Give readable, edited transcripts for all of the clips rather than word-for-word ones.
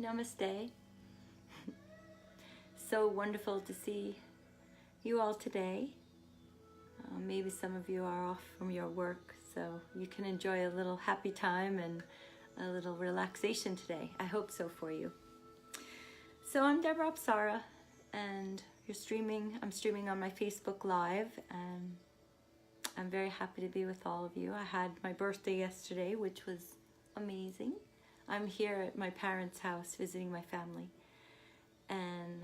Namaste. So wonderful to see you all today. Maybe some of you are off from your work, so you can enjoy a little happy time and a little relaxation today. I hope so for you. So I'm Debra Apsara, and I'm streaming on my Facebook Live, and I'm very happy to be with all of you. I had my birthday yesterday, which was amazing. I'm here at my parents' house visiting my family, and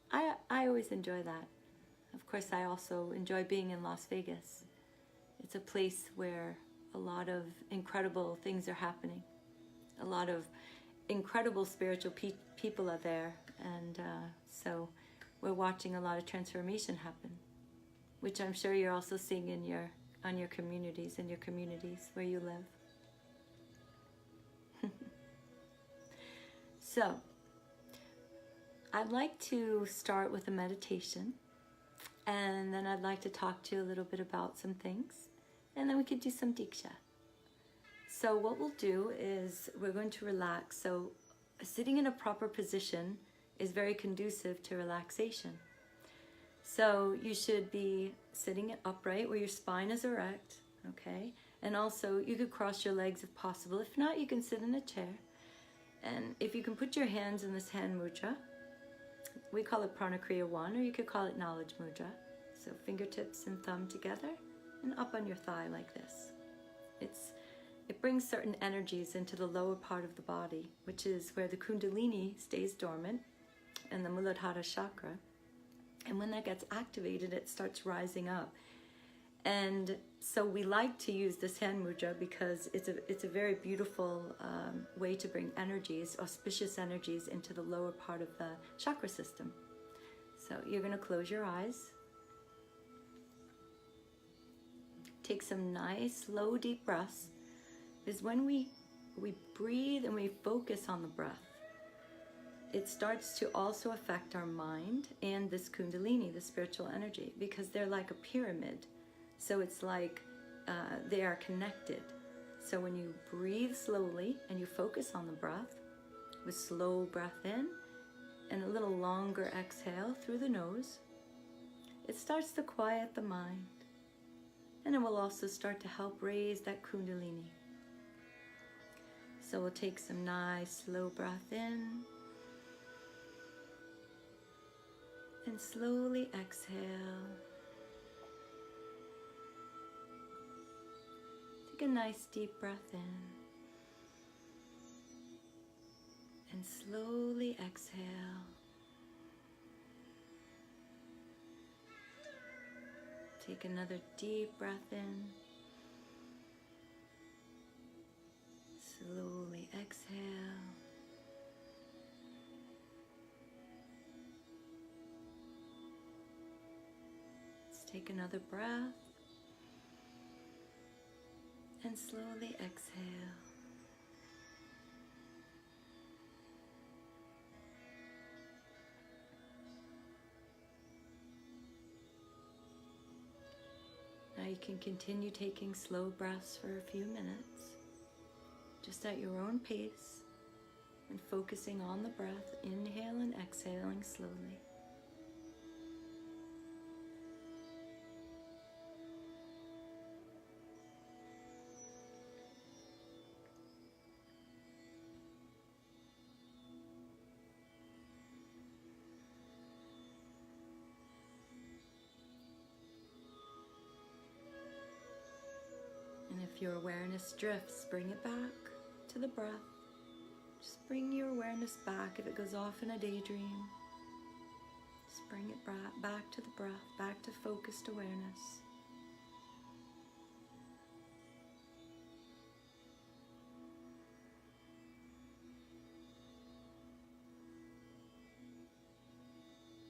I always enjoy that. Of course, I also enjoy being in Las Vegas. It's a place where a lot of incredible things are happening. A lot of incredible spiritual people are there, and so we're watching a lot of transformation happen, which I'm sure you're also seeing in your communities where you live. So, I'd like to start with a meditation, and then I'd like to talk to you a little bit about some things, and then we could do some diksha. So what we'll do is we're going to relax. So sitting in a proper position is very conducive to relaxation. So you should be sitting upright where your spine is erect, okay? And also you could cross your legs if possible. If not, you can sit in a chair. And if you can put your hands in this hand mudra, we call it Pranakriya 1, or you could call it knowledge mudra. So fingertips and thumb together and up on your thigh like this. It brings certain energies into the lower part of the body, which is where the Kundalini stays dormant and the Muladhara chakra. And when that gets activated, it starts rising up. And so we like to use this hand mudra because it's a very beautiful way to bring energies, auspicious energies, into the lower part of the chakra system. So you're going to close your eyes. Take some nice, slow, deep breaths. Because when we breathe and we focus on the breath, it starts to also affect our mind and this Kundalini, the spiritual energy, because they're like a pyramid. So it's like they are connected. So when you breathe slowly and you focus on the breath, with slow breath in and a little longer exhale through the nose, it starts to quiet the mind. And it will also start to help raise that Kundalini. So we'll take some nice slow breath in and slowly exhale. Take a nice deep breath in and slowly exhale. Take another deep breath in. Slowly exhale. Let's take another breath. And slowly exhale. Now you can continue taking slow breaths for a few minutes, just at your own pace, and focusing on the breath, inhale and exhaling slowly. And if your awareness drifts, bring it back to the breath. Just bring your awareness back. If it goes off in a daydream, just bring it back to the breath, back to focused awareness.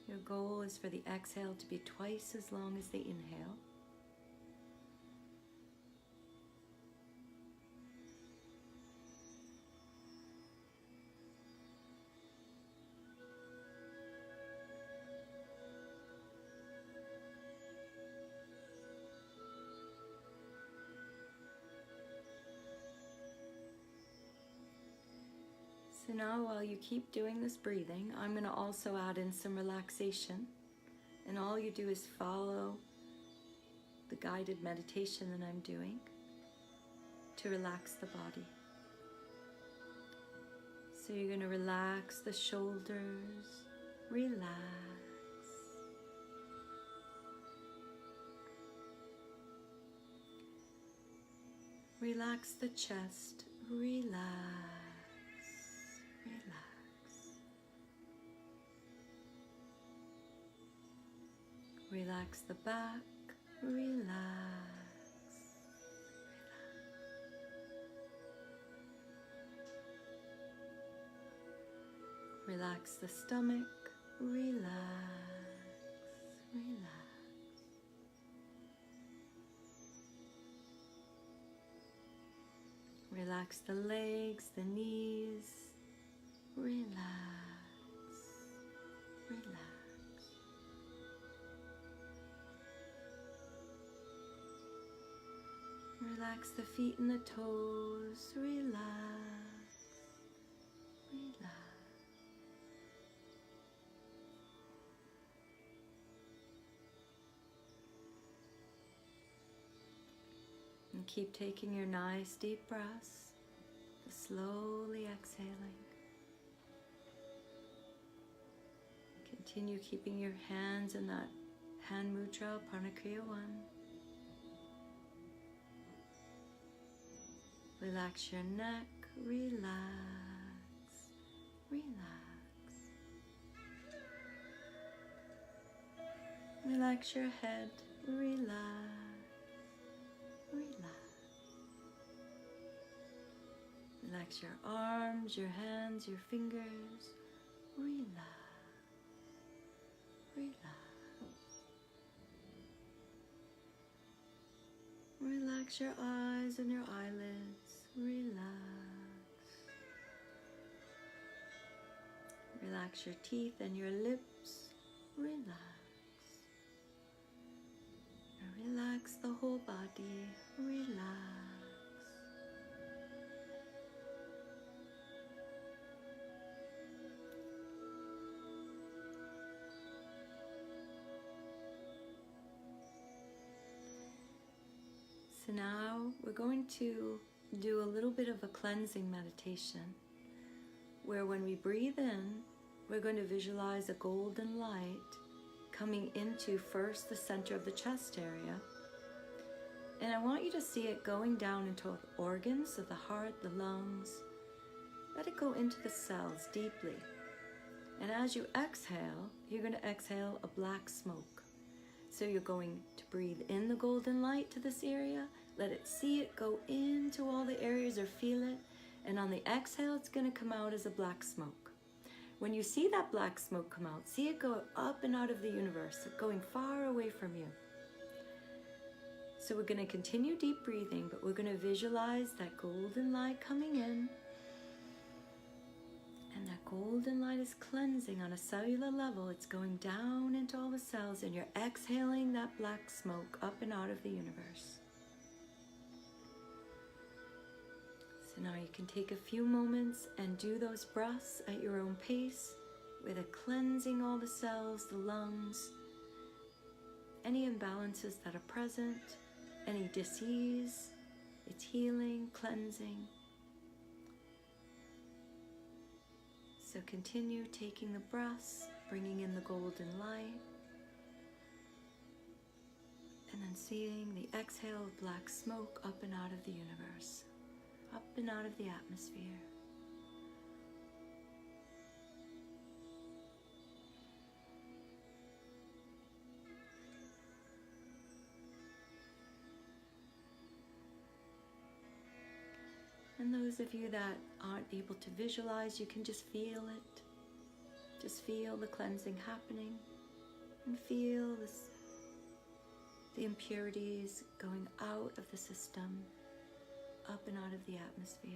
Your goal is for the exhale to be twice as long as the inhale. So now while you keep doing this breathing, I'm going to also add in some relaxation. And all you do is follow the guided meditation that I'm doing to relax the body. So you're going to relax the shoulders, relax. Relax the chest, relax, relax. Relax the back, relax. Relax the stomach, relax, relax. Relax the legs, the knees, relax, relax. Relax the feet and the toes, relax, relax. And keep taking your nice deep breaths, slowly exhaling. Continue keeping your hands in that hand mudra, Parnakriya 1. Relax your neck, relax, relax. Relax your head, relax. Relax. Relax your arms, your hands, your fingers. Relax. Relax. Relax your eyes and your eyelids. Relax. Relax your teeth and your lips. Relax. Relax the whole body, relax. So now we're going to do a little bit of a cleansing meditation where when we breathe in, we're going to visualize a golden light coming into first the center of the chest area, and I want you to see it going down into the organs of the heart, the lungs. Let it go into the cells deeply, and as you exhale, you're going to exhale a black smoke. So you're going to breathe in the golden light to this area, let it see it go into all the areas or feel it, and on the exhale it's going to come out as a black smoke. When you see that black smoke come out, see it go up and out of the universe, going far away from you. So we're going to continue deep breathing, but we're going to visualize that golden light coming in. And that golden light is cleansing on a cellular level. It's going down into all the cells, and you're exhaling that black smoke up and out of the universe. So now you can take a few moments and do those breaths at your own pace, with it cleansing all the cells, the lungs, any imbalances that are present, any disease, it's healing, cleansing. So continue taking the breaths, bringing in the golden light, and then seeing the exhale of black smoke up and out of the universe, up and out of the atmosphere. And those of you that aren't able to visualize, you can just feel it. Just feel the cleansing happening, and feel this, the impurities going out of the system, up and out of the atmosphere.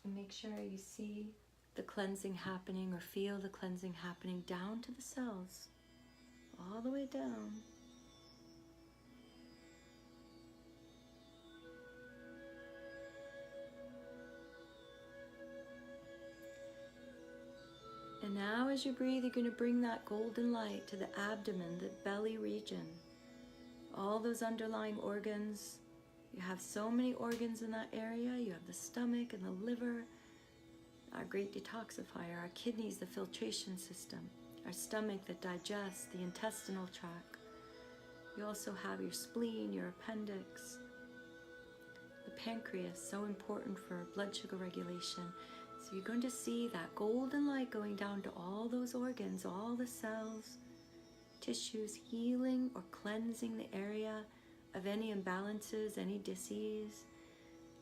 And make sure you see the cleansing happening, or feel the cleansing happening down to the cells, all the way down. And now as you breathe, you're going to bring that golden light to the abdomen, the belly region. All those underlying organs. You have so many organs in that area. You have the stomach and the liver, our great detoxifier, our kidneys, the filtration system, our stomach that digests, the intestinal tract. You also have your spleen, your appendix, the pancreas, so important for blood sugar regulation. So you're going to see that golden light going down to all those organs, all the cells, tissues, healing or cleansing the area of any imbalances, any disease,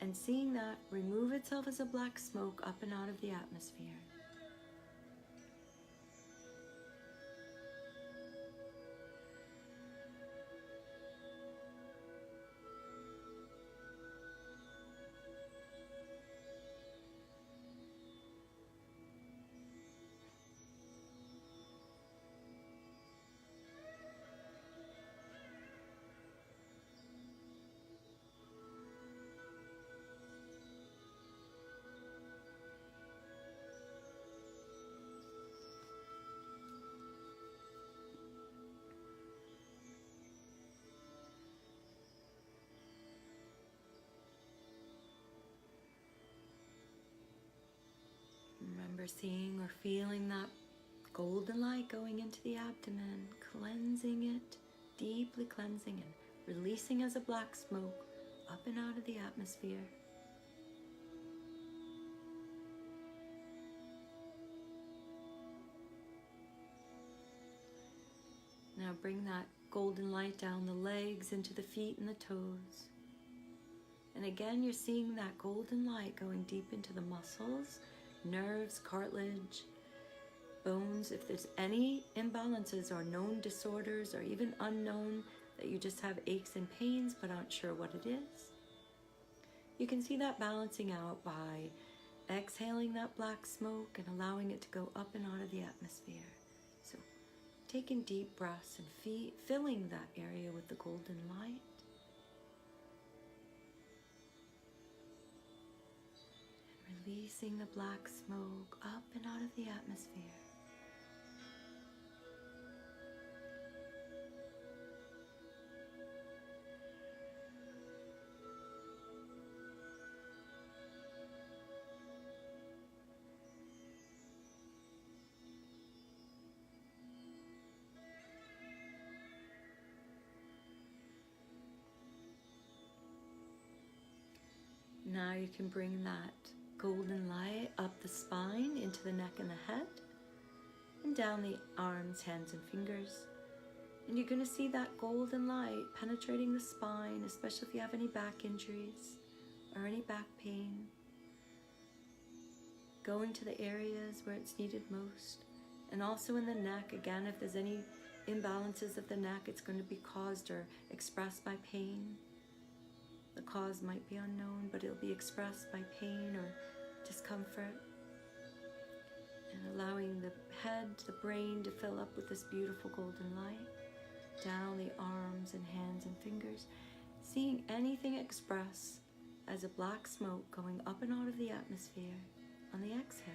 and seeing that remove itself as a black smoke up and out of the atmosphere. Remember seeing or feeling that golden light going into the abdomen, cleansing it, deeply cleansing it, releasing as a black smoke up and out of the atmosphere. Now bring that golden light down the legs, into the feet and the toes. And again, you're seeing that golden light going deep into the muscles, nerves, cartilage, bones. If there's any imbalances or known disorders or even unknown, that you just have aches and pains but aren't sure what it is, you can see that balancing out by exhaling that black smoke and allowing it to go up and out of the atmosphere. So taking deep breaths and filling that area with the golden light. Releasing the black smoke up and out of the atmosphere. Now you can bring that golden light up the spine, into the neck and the head, and down the arms, hands, and fingers. And you're going to see that golden light penetrating the spine, especially if you have any back injuries or any back pain. Going to the areas where it's needed most. And also in the neck, again, if there's any imbalances of the neck, it's going to be caused or expressed by pain. The cause might be unknown, but it'll be expressed by pain or discomfort. And allowing the head, the brain to fill up with this beautiful golden light. Down the arms and hands and fingers. Seeing anything express as a black smoke going up and out of the atmosphere on the exhale.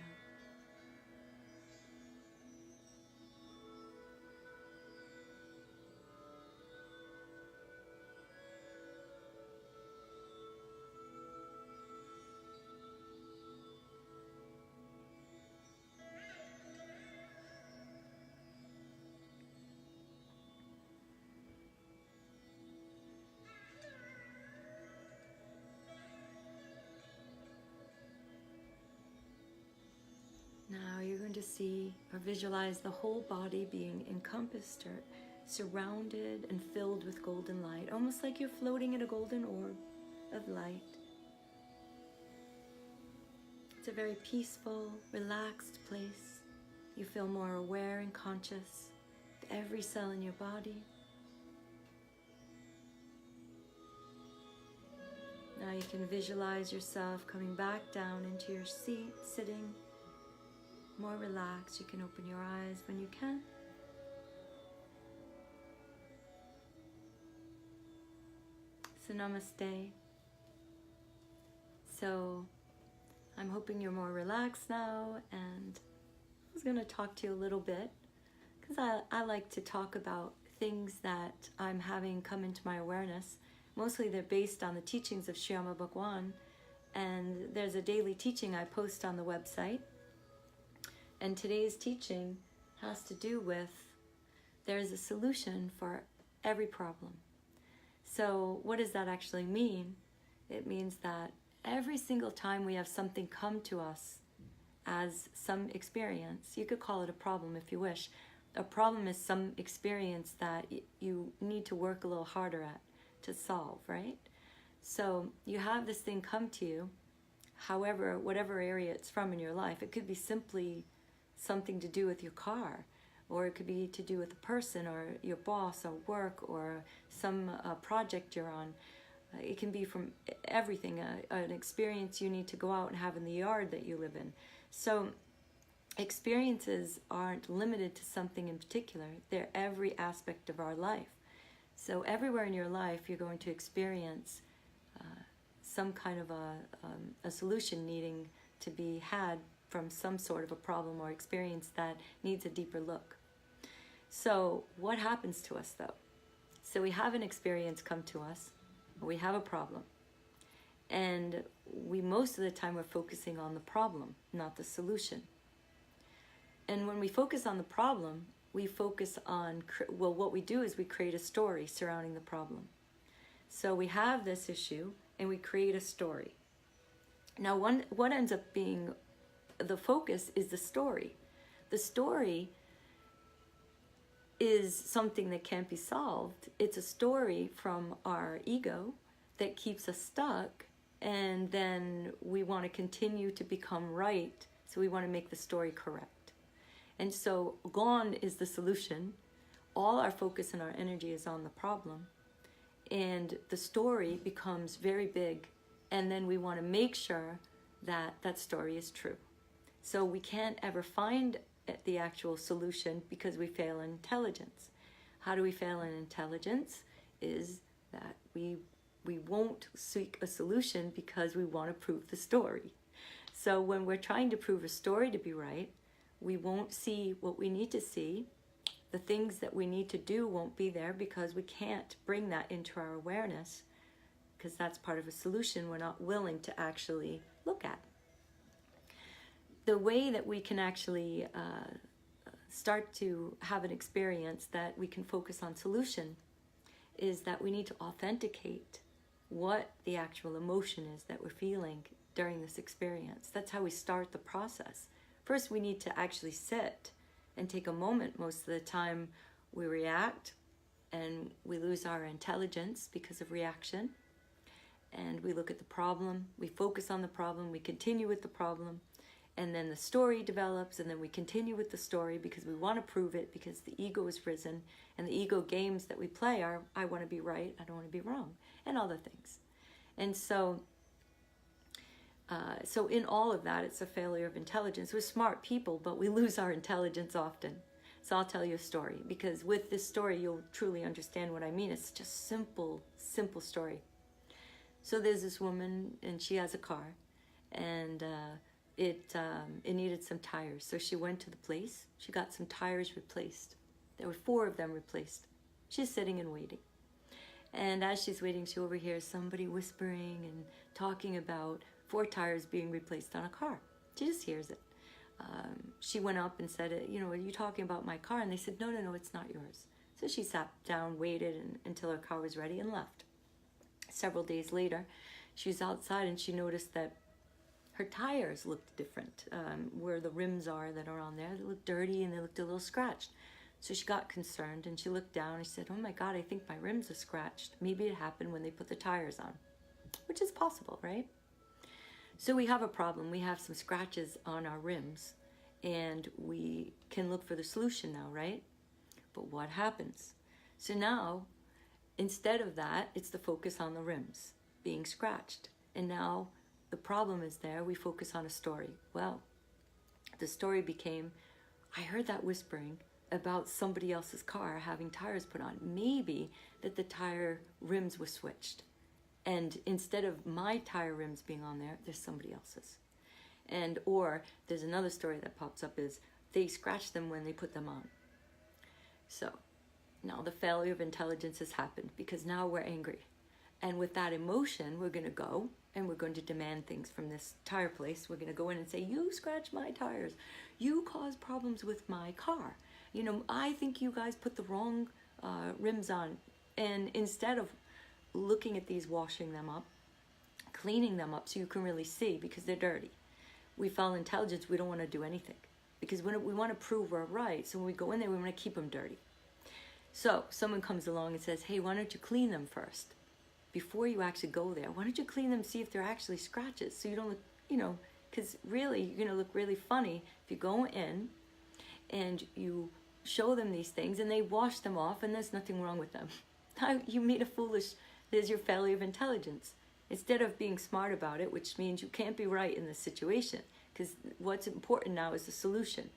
Now you're going to see or visualize the whole body being encompassed or surrounded and filled with golden light, almost like you're floating in a golden orb of light. It's a very peaceful, relaxed place. You feel more aware and conscious of every cell in your body. Now you can visualize yourself coming back down into your seat, sitting more relaxed. You can open your eyes when you can. So namaste. So I'm hoping you're more relaxed now, and I was going to talk to you a little bit because I like to talk about things that I'm having come into my awareness. Mostly they're based on the teachings of Shyama Bhagwan, and there's a daily teaching I post on the website. And today's teaching has to do with there's a solution for every problem. So what does that actually mean? It means that every single time we have something come to us as some experience, you could call it a problem if you wish. A problem is some experience that you need to work a little harder at to solve, right? So you have this thing come to you, however, whatever area it's from in your life. It could be simply something to do with your car, or it could be to do with a person or your boss or work or some project you're on. It can be from everything, an experience you need to go out and have in the yard that you live in. So experiences aren't limited to something in particular. They're every aspect of our life. So everywhere in your life, you're going to experience some kind of a solution needing to be had from some sort of a problem or experience that needs a deeper look. So what happens to us though? So we have an experience come to us, we have a problem, and we most of the time are focusing on the problem, not the solution. And when we focus on the problem, we focus on, well, what we do is we create a story surrounding the problem. So we have this issue and we create a story. Now what ends up being the focus is the story. The story is something that can't be solved. It's a story from our ego that keeps us stuck, and then we want to continue to become right, so we want to make the story correct. And so gone is the solution. All our focus and our energy is on the problem, and the story becomes very big, and then we want to make sure that that story is true. So we can't ever find the actual solution because we fail in intelligence. How do we fail in intelligence? Is that we won't seek a solution because we want to prove the story. So when we're trying to prove a story to be right, we won't see what we need to see. The things that we need to do won't be there because we can't bring that into our awareness, because that's part of a solution we're not willing to actually look at. The way that we can actually start to have an experience that we can focus on solution is that we need to authenticate what the actual emotion is that we're feeling during this experience. That's how we start the process. First, we need to actually sit and take a moment. Most of the time we react and we lose our intelligence because of reaction. And we look at the problem, we focus on the problem, we continue with the problem, and then the story develops, and then we continue with the story because we want to prove it, because the ego is risen, and the ego games that we play are, I want to be right, I don't want to be wrong, and other things. And so in all of that, it's a failure of intelligence. We're smart people, but we lose our intelligence often. So I'll tell you a story, because with this story, you'll truly understand what I mean. It's just simple story. So there's this woman, and she has a car, and it needed some tires. So she went to the place. She got some tires replaced. There were 4 of them replaced. She's sitting and waiting. And as she's waiting, she overhears somebody whispering and talking about 4 tires being replaced on a car. She just hears it. She went up and said, are you talking about my car? And they said, no, it's not yours. So she sat down, waited until her car was ready, and left. Several days later, she was outside and she noticed that her tires looked different. Where the rims are that are on there, they looked dirty and they looked a little scratched. So she got concerned and she looked down and she said, oh my God, I think my rims are scratched. Maybe it happened when they put the tires on, which is possible, right? So we have a problem. We have some scratches on our rims, and we can look for the solution now, right? But what happens? So now, instead of that, it's the focus on the rims being scratched. And now the problem is there. We focus on a story. Well, the story became, I heard that whispering about somebody else's car having tires put on. Maybe that the tire rims were switched. And instead of my tire rims being on there, there's somebody else's. And or there's another story that pops up is they scratched them when they put them on. So now the failure of intelligence has happened because now we're angry. And with that emotion, we're going to go and we're going to demand things from this tire place. We're going to go in and say, you scratch my tires. You cause problems with my car. You know, I think you guys put the wrong rims on. And instead of looking at these, washing them up, cleaning them up so you can really see because they're dirty. We feel intelligence, we don't want to do anything. Because when we want to prove we're right, so when we go in there, we want to keep them dirty. So someone comes along and says, hey, why don't you clean them first? Before you actually go there, why don't you clean them, see if they're actually scratches, so you don't look, you know, because really you're going to look really funny if you go in and you show them these things and they wash them off and there's nothing wrong with them. You made a foolish, there's your failure of intelligence. Instead of being smart about it, which means you can't be right in this situation, because what's important now is the solution.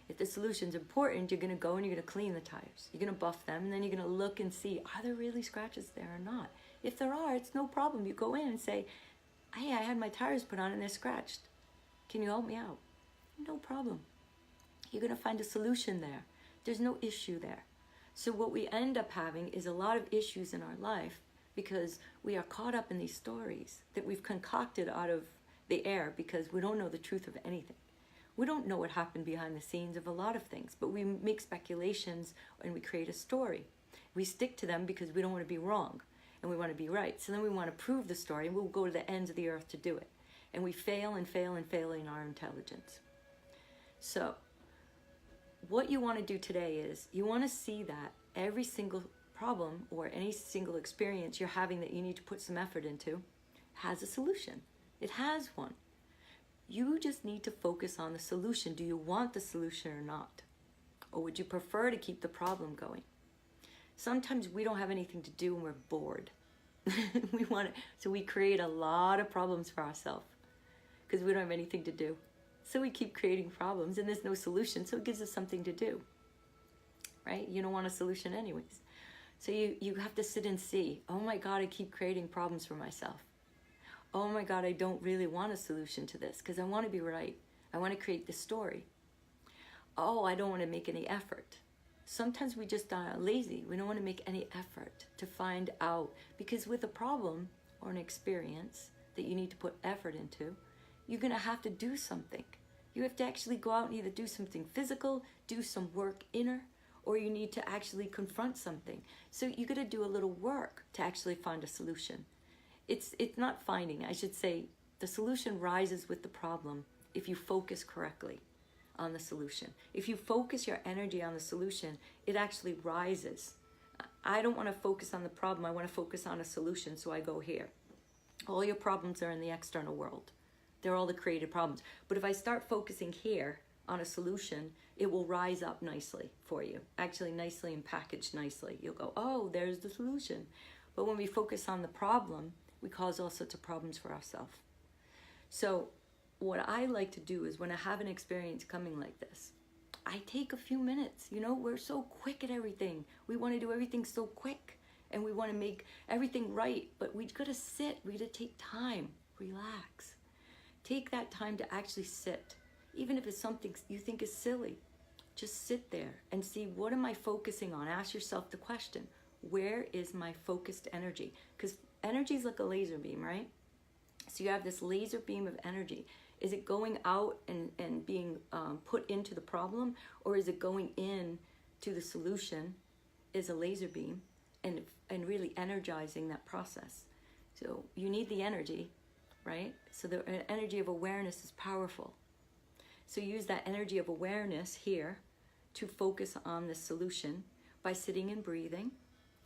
If the solution's important, you're going to go and you're going to clean the tires. You're going to buff them, and then you're going to look and see, are there really scratches there or not? If there are, it's no problem. You go in and say, hey, I had my tires put on and they're scratched. Can you help me out? No problem. You're going to find a solution there. There's no issue there. So what we end up having is a lot of issues in our life because we are caught up in these stories that we've concocted out of the air because we don't know the truth of anything. We don't know what happened behind the scenes of a lot of things, but we make speculations and we create a story. We stick to them because we don't want to be wrong and we want to be right. So then we want to prove the story and we'll go to the ends of the earth to do it. And we fail and fail and fail in our intelligence. So what you want to do today is you want to see that every single problem or any single experience you're having that you need to put some effort into has a solution. It has one. You just need to focus on the solution. Do you want the solution or not? Or would you prefer to keep the problem going? Sometimes we don't have anything to do and we're bored. So we create a lot of problems for ourselves because we don't have anything to do. So we keep creating problems and there's no solution, so it gives us something to do. Right? You don't want a solution anyways. So you have to sit and see, oh my God, I keep creating problems for myself. Oh my God, I don't really want a solution to this because I want to be right. I want to create this story. Oh, I don't want to make any effort. Sometimes we just are lazy. We don't want to make any effort to find out, because with a problem or an experience that you need to put effort into, you're going to have to do something. You have to actually go out and either do something physical, do some work inner, or you need to actually confront something. So you got to do a little work to actually find a solution. It's not finding, I should say, the solution rises with the problem if you focus correctly on the solution. If you focus your energy on the solution, it actually rises. I don't want to focus on the problem, I want to focus on a solution, so I go here. All your problems are in the external world. They're all the created problems. But if I start focusing here on a solution, it will rise up nicely for you. Actually nicely and packaged nicely. You'll go, oh, there's the solution. But when we focus on the problem, we cause all sorts of problems for ourselves. So what I like to do is when I have an experience coming like this, I take a few minutes. You know, we're so quick at everything. We want to do everything so quick and we want to make everything right, but we got to sit. We got to take time, relax. Take that time to actually sit. Even if it's something you think is silly, just sit there and see, what am I focusing on? Ask yourself the question, where is my focused energy? Because energy is like a laser beam, right? So you have this laser beam of energy. Is it going out and being put into the problem, or is it going in to the solution is a laser beam and really energizing that process? So you need the energy, right? So the energy of awareness is powerful. So use that energy of awareness here to focus on the solution by sitting and breathing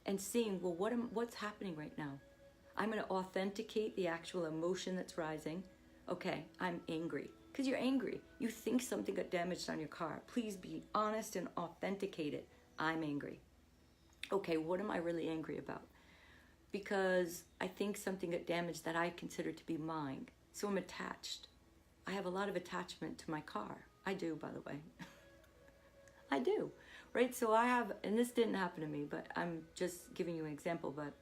and seeing, well, what's happening right now? I'm going to authenticate the actual emotion that's rising. Okay, I'm angry. Because you're angry. You think something got damaged on your car. Please be honest and authenticate it. I'm angry. Okay, what am I really angry about? because I think something got damaged that I consider to be mine. So I'm attached. I have a lot of attachment to my car. I do, by the way. I do, right? So I have, and this didn't happen to me, but I'm just giving you an example, but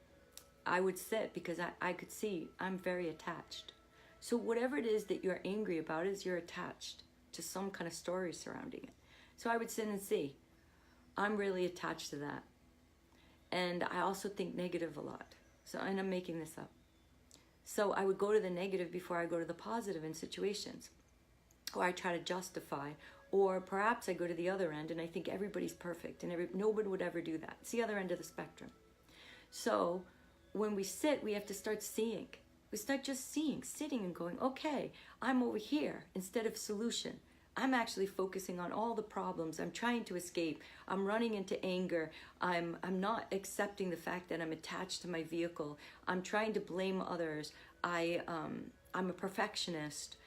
I would sit because I could see I'm very attached. So whatever it is that you're angry about is you're attached to some kind of story surrounding it. So I would sit and see, I'm really attached to that. And I also think negative a lot. So, and I'm making this up. So I would go to the negative before I go to the positive in situations. Or I try to justify. Or perhaps I go to the other end and I think everybody's perfect and nobody would ever do that. It's the other end of the spectrum. So when we sit, we have to start seeing. We start just seeing, sitting and going, okay, I'm over here instead of solution. I'm actually focusing on all the problems. I'm trying to escape. I'm running into anger. I'm not accepting the fact that I'm attached to my vehicle. I'm trying to blame others. I'm a perfectionist.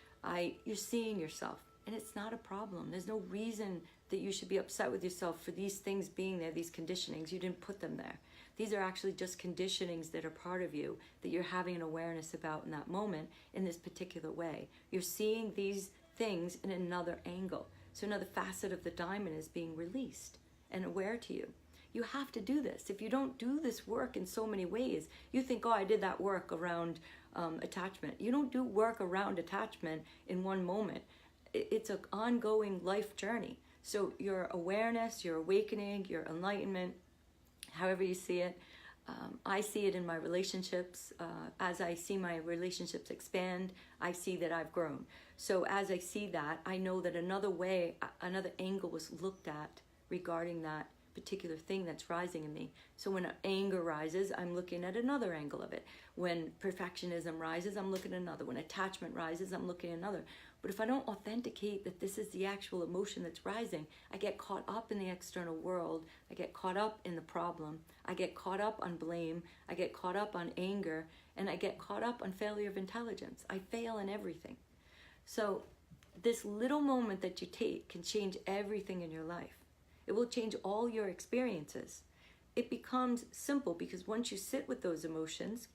You're seeing yourself, and it's not a problem. There's no reason that you should be upset with yourself for these things being there, these conditionings. You didn't put them there. These are actually just conditionings that are part of you that you're having an awareness about in that moment in this particular way. You're seeing these things in another angle. So another facet of the diamond is being released and aware to you. You have to do this. If you don't do this work in so many ways, you think, oh, I did that work around attachment. You don't do work around attachment in one moment. It's an ongoing life journey. So your awareness, your awakening, your enlightenment, however you see it, I see it in my relationships. As I see my relationships expand, I see that I've grown. So as I see that, I know that another way, another angle was looked at regarding that particular thing that's rising in me. So when anger rises, I'm looking at another angle of it. When perfectionism rises, I'm looking at another. When attachment rises, I'm looking at another. But if I don't authenticate that this is the actual emotion that's rising, I get caught up in the external world. I get caught up in the problem. I get caught up on blame. I get caught up on anger. And I get caught up on failure of intelligence. I fail in everything. So this little moment that you take can change everything in your life. It will change all your experiences. It becomes simple because once you sit with those emotions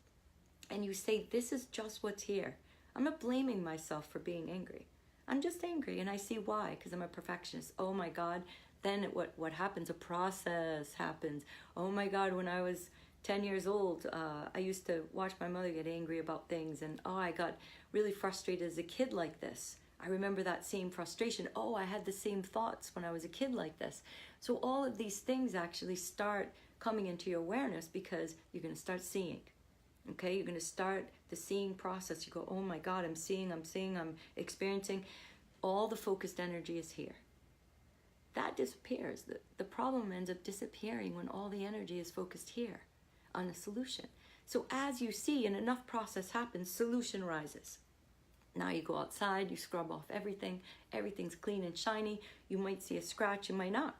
and you say, this is just what's here. I'm not blaming myself for being angry. I'm just angry and I see why, because I'm a perfectionist. Oh my God, then what happens? A process happens. Oh my God, when I was 10 years old, I used to watch my mother get angry about things and I got really frustrated as a kid like this. I remember that same frustration. Oh, I had the same thoughts when I was a kid like this. So all of these things actually start coming into your awareness because you're going to start seeing. Okay, you're going to start the seeing process. You go, oh my God, I'm seeing, I'm experiencing. All the focused energy is here. That disappears. The problem ends up disappearing when all the energy is focused here on the solution. So as you see and enough process happens, solution rises. Now you go outside, you scrub off everything. Everything's clean and shiny. You might see a scratch, you might not.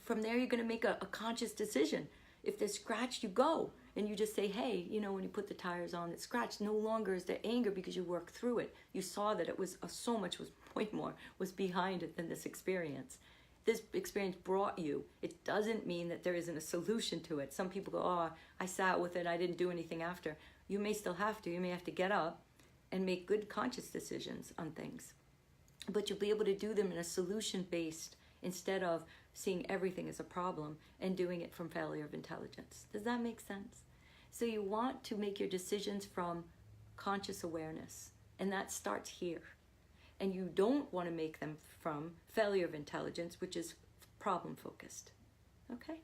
From there, you're going to make a conscious decision. If there's scratch, you go. And you just say, hey, you know, when you put the tires on, it's scratched. No longer is there anger because you worked through it. You saw that it was so much was way more was behind it than this experience. This experience brought you. It doesn't mean that there isn't a solution to it. Some people go, oh, I sat with it. I didn't do anything after. You may still have to. You may have to get up and make good conscious decisions on things. But you'll be able to do them in a solution-based instead of seeing everything as a problem and doing it from failure of intelligence. Does that make sense? So you want to make your decisions from conscious awareness, and that starts here. And you don't want to make them from failure of intelligence, which is problem-focused. Okay?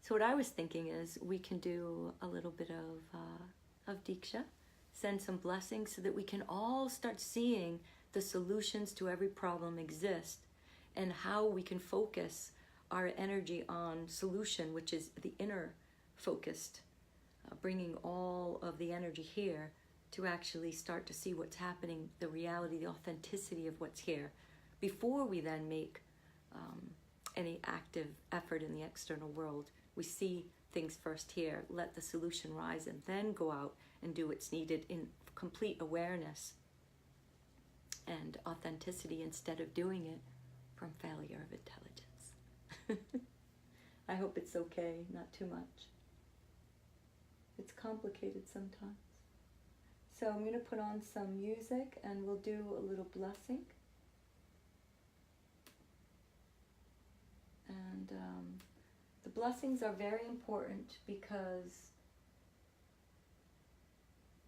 So what I was thinking is we can do a little bit of Diksha, send some blessings so that we can all start seeing the solutions to every problem exist and how we can focus our energy on solution, which is the inner focused, bringing all of the energy here to actually start to see what's happening, the reality, the authenticity of what's here, before we then make any active effort in the external world. We see things first here, let the solution rise, and then go out and do what's needed in complete awareness and authenticity instead of doing it from failure of intelligence. I hope it's okay, not too much. It's complicated sometimes. So I'm going to put on some music and we'll do a little blessing. And the blessings are very important because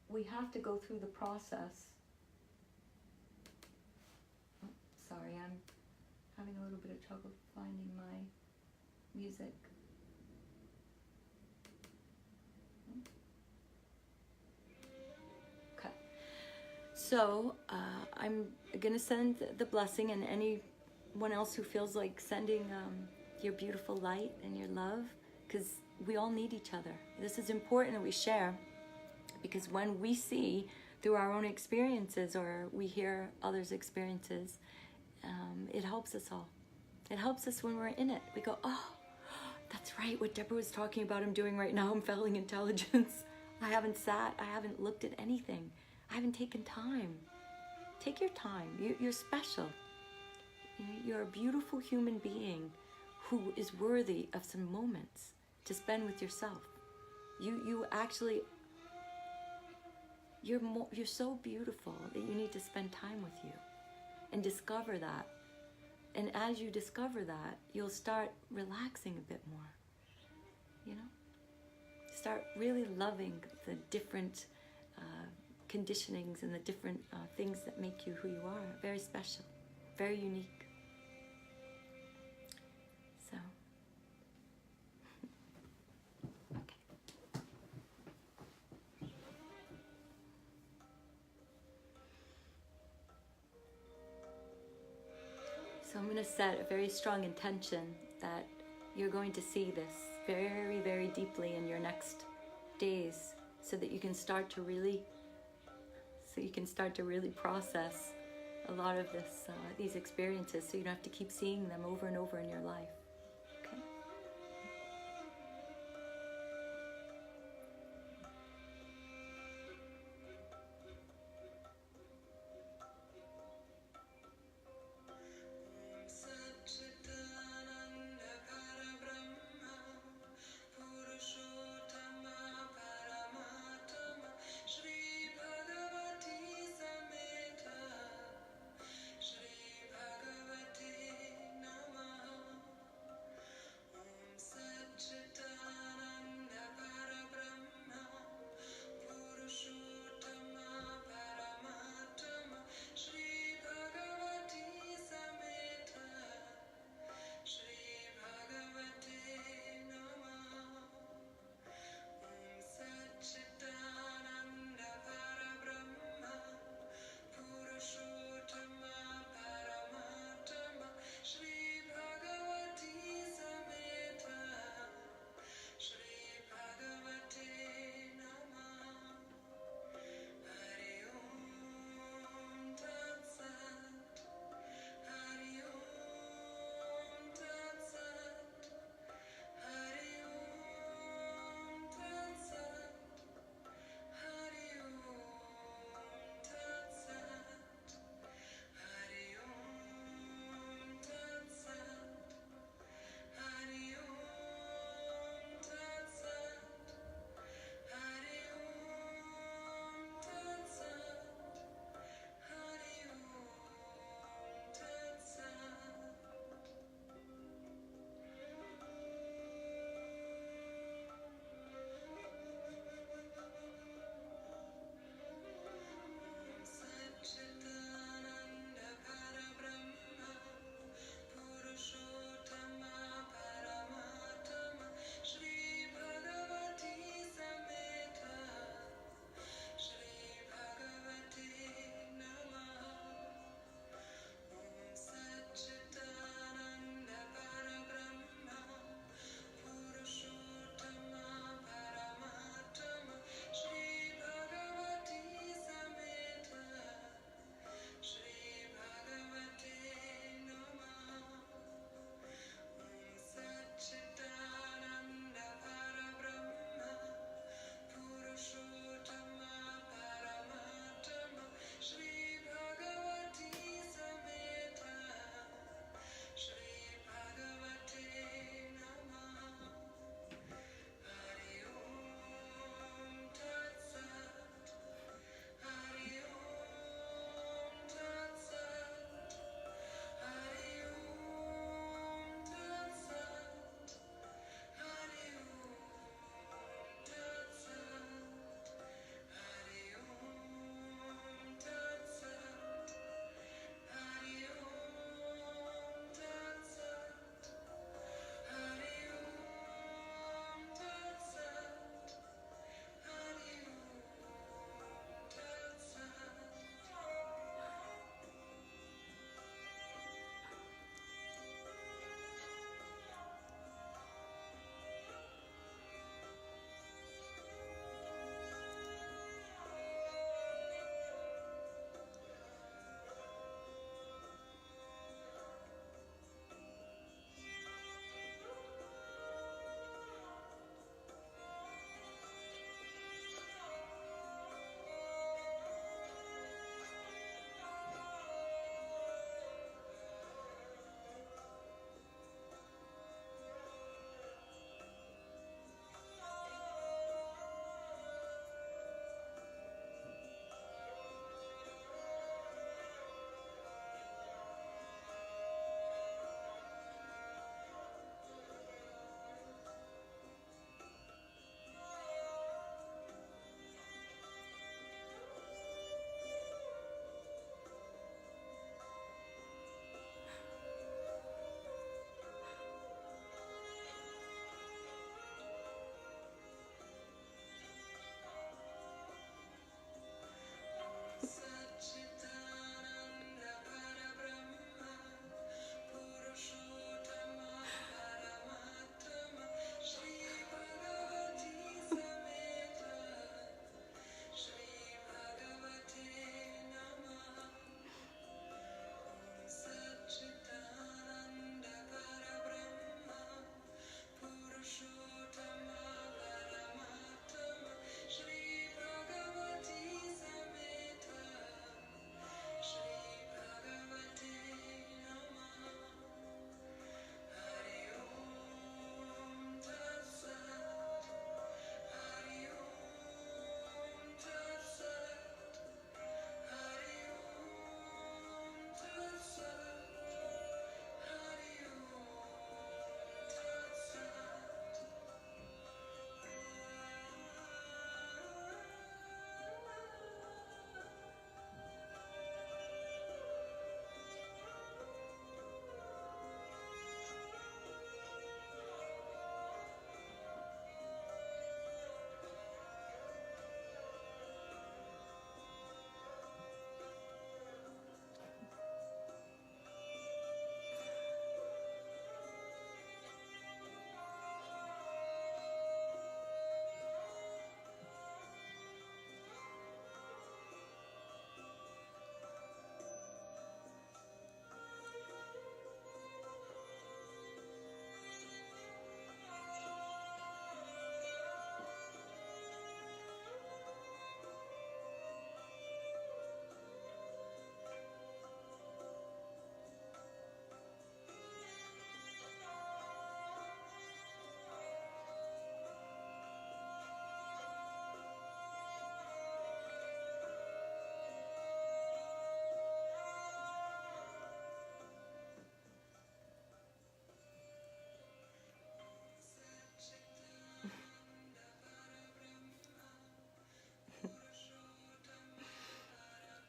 we have to go through the process. Oh, sorry, I'm having a little bit of trouble finding my music. Okay. So I'm going to send the blessing, and anyone else who feels like sending your beautiful light and your love, because we all need each other. This is important that we share, because when we see through our own experiences or we hear others' experiences, it helps us all. It helps us when we're in it. We go, oh, that's right, what Debra was talking about I'm doing right now. I'm feeling intelligence. I haven't looked at anything. I haven't taken time. Take your time. You're special. You're a beautiful human being who is worthy of some moments to spend with yourself. You actually, you're so beautiful that you need to spend time with you and discover that. And as you discover that, you'll start relaxing a bit more, Start really loving the different conditionings and the different things that make you who you are. Very special, very unique. So, okay. So I'm going to set a very strong intention that you're going to see this very, very deeply in your next days, so that you can start to really process a lot of these experiences, so you don't have to keep seeing them over and over in your life. Okay?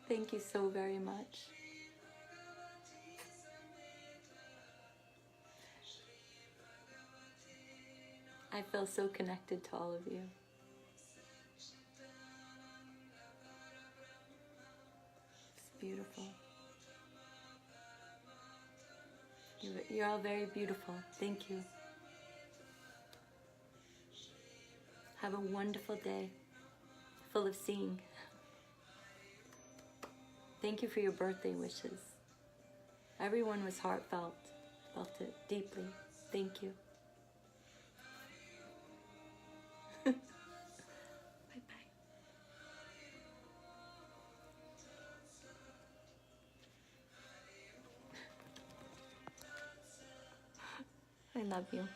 Thank you so very much. I feel so connected to all of you. It's beautiful. You're all very beautiful. Thank you. Have a wonderful day, full of seeing. Thank you for your birthday wishes. Everyone was heartfelt, felt it deeply. Thank you. Bye-bye. I love you.